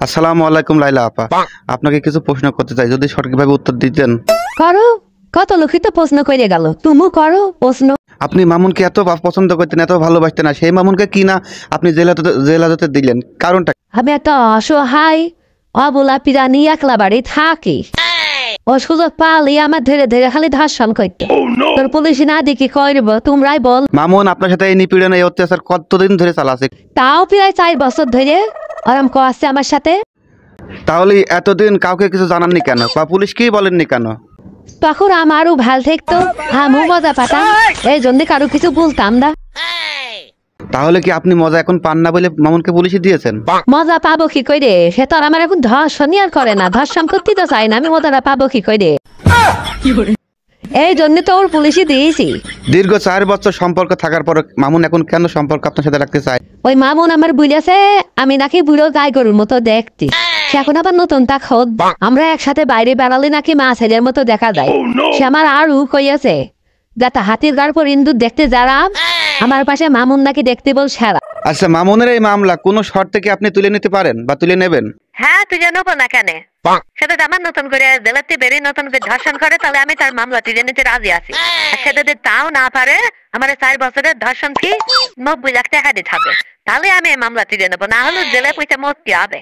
আসসালামু আলাইকুম লাইলা আপা, আপনাকে কিছু প্রশ্ন করতে চাই, যদি সঠিকভাবে উত্তর দিতেন। করো। কত লোকই তো প্রশ্ন করে গেল, তুমি করো প্রশ্ন। আপনি মামুনকে এত পছন্দ করতেন, এত ভালোবাসতেন, না সেই মামুনকে কি না আপনি জেল হাজতে দিলেন? কারণটা কি? আমি একটা অসহায় অবলা পিরানি একলা বাড়ি থাকি। ও সুযোগ পালি আমার ধীরে ধীরে খালি ধর্ষণ করতে। তোর পুলিশ না দেখি করব, তোমরাই বল। মামুন আপনার সাথে এই নিপীড়ন, এই অত্যাচার কতদিন ধরে চালাচ্ছে? তাও প্রায় 4 বছর ধরে আরাম করছে আমার সাথে। তাহলে এতদিন কাউকে কিছু জানাননি কেন, বা পুলিশকেই বলেননি কেন? তখন আমারও ভাল থাকতো, আমিও মজা পাতাম, এই জন্য কারো কিছু বলতাম না। তাহলে কি আপনি মজা এখন পান না বলে মামুনকে পুলিশে দিয়েছেন? মজা পাবো কি করে? সে তো আর আমার এখন ধর্ষণই আর করে না, ধর্ষণ করতে তো চাই না, আমি মজাটা পাবো কি করে? এই জন্য তো ওর পুলিশে দিয়েছি। দীর্ঘ 4 বছর সম্পর্ক থাকার পর মামুন এখন কেন সম্পর্ক আপনার সাথে রাখতে চায়? ওই মামুন আমার বুঝেছে আমি নাকি বুড়ো গাই গরুর মতো দেখতে। সে এখন আবার নতুন তা খোদ, আমরা একসাথে বাইরে বেড়ালে নাকি মা ছেলের মতো দেখা যায়। সে আমার আরও কইয়াছে যাতে হাতির গাড় পর ইন্দুর দেখতে যারা, আমার পাশে মামুন নাকি দেখতে বল সেরা। আচ্ছা, মামুনের এই মামলা কোনো শর্তে কি আপনি তুলে নিতে পারেন বা তুলে নেবেন? হ্যাঁ, তুই জানো না কেন? সেটা আমার নতুন করে জেলাতে বেরিয়ে নতুন করে ধর্ষণ করে, তাহলে আমি তার মামলা তুলে নিতে রাজি আছি। আর সেটা যদি তাও না পারে, আমার 4 বছরের ধর্ষণ কি 90 লাখ টাকা দিতে হবে, তাহলে আমি এই মামলা তুলে নেবো, না হলে জেলে পয়সা মরতে হবে।